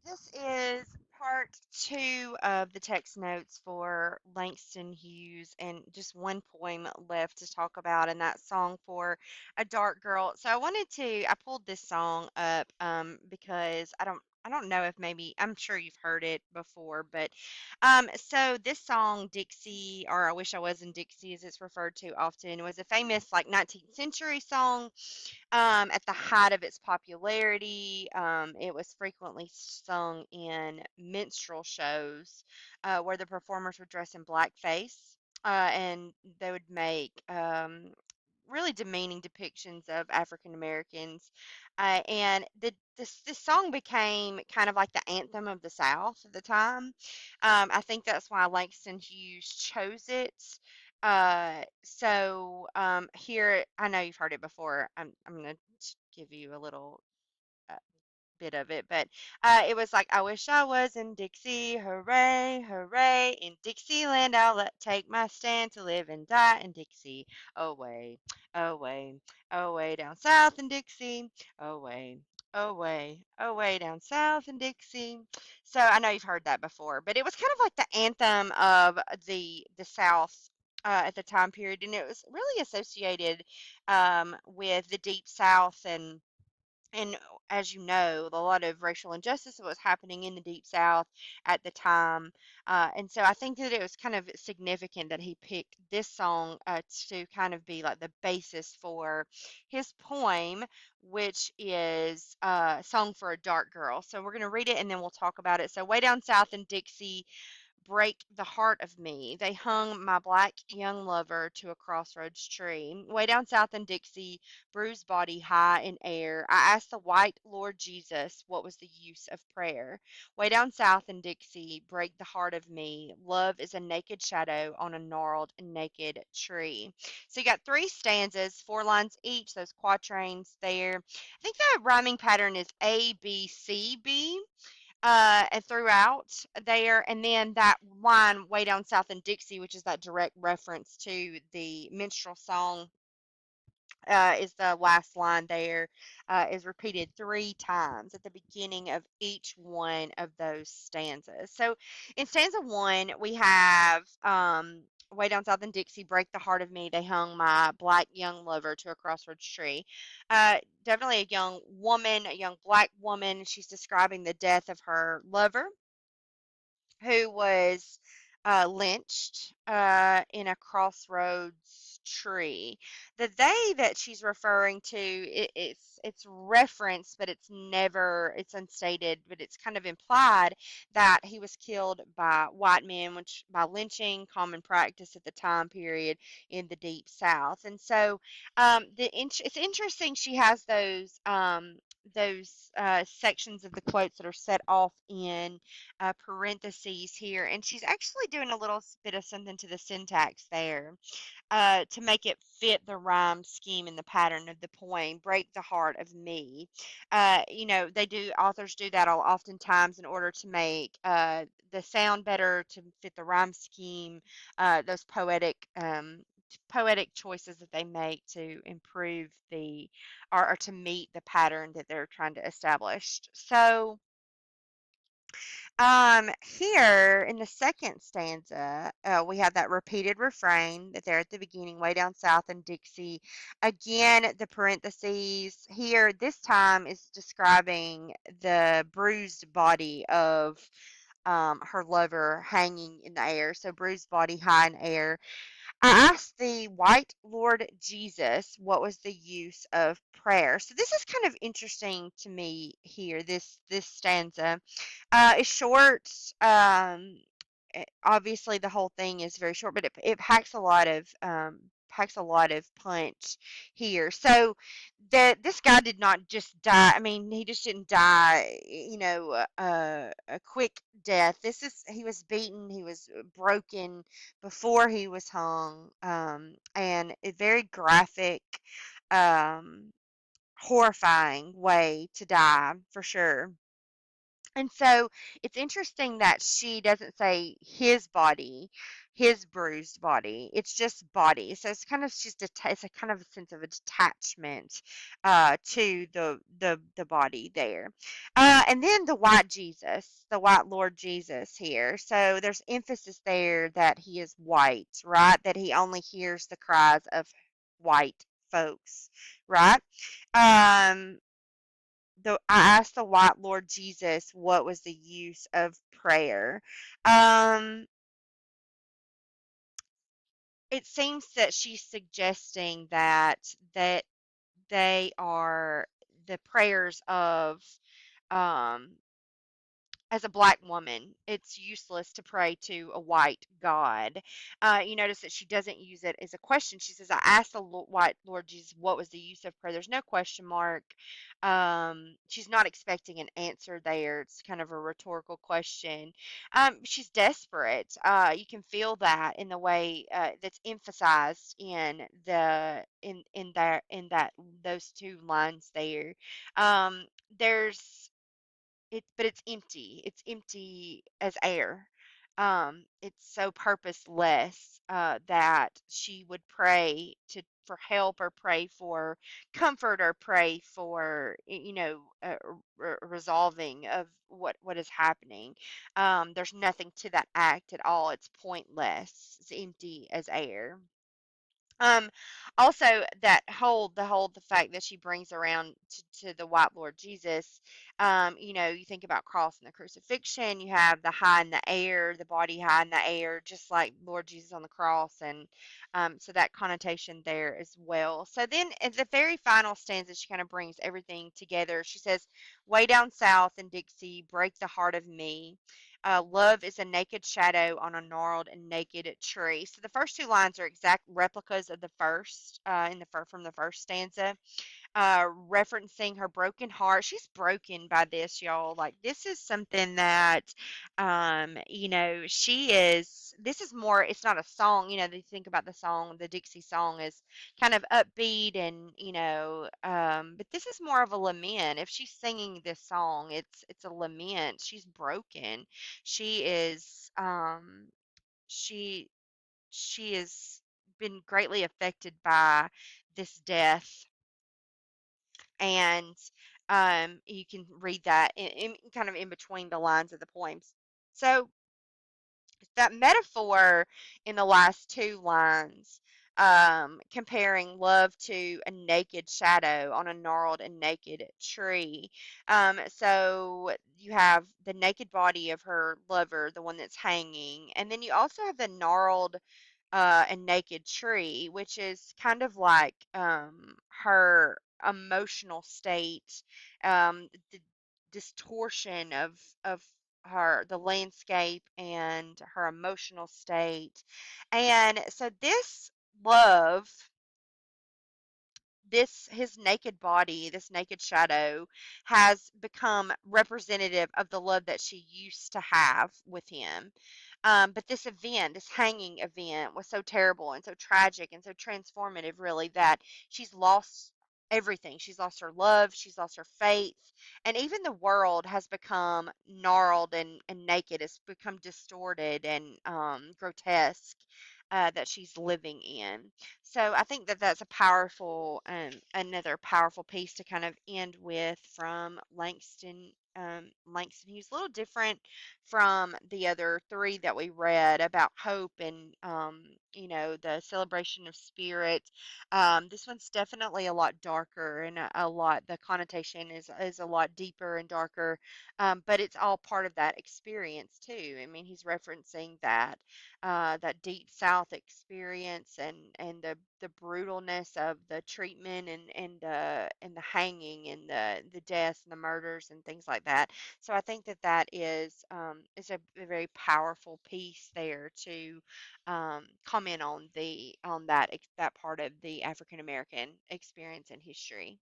This is part two of the text notes for Langston Hughes, and just one poem left to talk about, and that song for a dark girl. So I pulled this song up because I don't know if maybe I'm sure you've heard it before, but so this song Dixie, or I Wish I Was in Dixie, as it's referred to often, was a famous like 19th century song at the height of its popularity. It was frequently sung in minstrel shows where the performers would dress in blackface and they would make really demeaning depictions of African Americans. And this song became kind of like the anthem of the South at the time. I think that's why Langston Hughes chose it. Here, I know you've heard it before. I'm gonna give you a little uh, bit of it, but it was like, I wish I was in Dixie, hooray, hooray, in Dixieland take my stand to live and die in Dixie, away, away, away down south in Dixie, away, away, away down south in Dixie. So I know you've heard that before, but it was kind of like the anthem of the South. At the time period, and it was really associated with the Deep South and as you know, a lot of racial injustice was happening in the Deep South at the time. And so I think that it was kind of significant that he picked this song to kind of be like the basis for his poem, which is Song for a Dark Girl. So we're going to read it and then we'll talk about it. So, way down south in Dixie, break the heart of me. They hung my black young lover to a crossroads tree. Way down south in Dixie, bruised body high in air, I asked the white Lord Jesus what was the use of prayer. Way down south in Dixie, break the heart of me. Love is a naked shadow on a gnarled and naked tree. So you got three stanzas, 4 lines each, those quatrains there. I think the rhyming pattern is A, B, C, B and throughout there. And then that line way down south in Dixie, which is that direct reference to the minstrel song, is the last line there, is repeated 3 times at the beginning of each one of those stanzas. So in stanza one, we have way down south in Dixie, break the heart of me. They hung my black young lover to a crossroads tree. Definitely a young woman, a young black woman. She's describing the death of her lover who was lynched in a crossroads tree. The they that she's referring to, it's referenced, but it's unstated, but it's kind of implied that he was killed by white men, which by lynching, common practice at the time period in the Deep South. And so, it's interesting she has those sections of the quotes that are set off in parentheses here, and she's actually doing a little bit of something to the syntax there to make it fit the rhyme scheme and the pattern of the poem. Break the heart of me. Authors do that oftentimes in order to make the sound better, to fit the rhyme scheme, those poetic choices that they make to improve or to meet the pattern that they're trying to establish. So, here in the second stanza, we have that repeated refrain that they're at the beginning, way down south in Dixie. Again, the parentheses here this time is describing the bruised body of her lover hanging in the air. So, bruised body high in air. I asked the white Lord Jesus what was the use of prayer. So this is kind of interesting to me here. This stanza is short. Obviously, the whole thing is very short, but it packs a lot of punch here. So that this guy did not just die. I mean, he just didn't die. A quick death. He was beaten. He was broken before he was hung, and a very graphic, um, horrifying way to die for sure. And so it's interesting that she doesn't say his body his bruised body. It's just body. So it's kind of just it's a kind of a sense of a detachment to the body there. And then the white Jesus, the white Lord Jesus here. So there's emphasis there that he is white, right? That he only hears the cries of white folks, right? Um, I asked the white Lord Jesus what was the use of prayer. Um, it seems that she's suggesting that they are the prayers of um as a black woman, it's useless to pray to a white God. You notice that she doesn't use it as a question. She says, I asked the white Lord Jesus, what was the use of prayer? There's no question mark. She's not expecting an answer there. It's kind of a rhetorical question. She's desperate. You can feel that in the way that's emphasized in that those two lines there. Um, there's but it's empty. It's empty as air. It's so purposeless that she would pray to for help or pray for comfort or pray for resolving of what is happening. There's nothing to that act at all. It's pointless. It's empty as air. Um, Also that the fact that she brings around to the white Lord Jesus, you think about cross and the crucifixion, you have the high in the air, the body high in the air, just like Lord Jesus on the cross, and so that connotation there as well. So then at the very final stanza, she kind of brings everything together. She says, "Way down south in Dixie, break the heart of me. Love is a naked shadow on a gnarled and naked tree." So the first two lines are exact replicas of the first from the first stanza, referencing her broken heart. She's broken by this, y'all. Like this is something that, she is. This is more. It's not a song. They think about the song. The Dixie song is kind of upbeat and but this is more of a lament. If she's singing this song, it's a lament. She's broken. She is. She she has been greatly affected by this death, and you can read that kind of in between the lines of the poems. So that metaphor in the last two lines, comparing love to a naked shadow on a gnarled and naked tree. So you have the naked body of her lover, the one that's hanging, and then you also have the gnarled and naked tree, which is kind of like her emotional state, the distortion of the landscape and her emotional state. And so this love, this his naked body, this naked shadow, has become representative of the love that she used to have with him. But this event, this hanging event, was so terrible and so tragic and so transformative, really, that she's lost everything. She's lost her love, she's lost her faith, and even the world has become gnarled and naked. It's become distorted and grotesque that she's living in. So I think that that's a powerful, another powerful piece to kind of end with from Langston. Langston Hughes, a little different from the other three that we read about hope and, the celebration of spirit. This one's definitely a lot darker and a lot, the connotation is a lot deeper and darker, but it's all part of that experience too. I mean, he's referencing that deep South experience and the brutalness of the treatment and the hanging and the deaths and the murders and things like that. So I think that that is a very powerful piece there to comment on that part of the African American experience and history.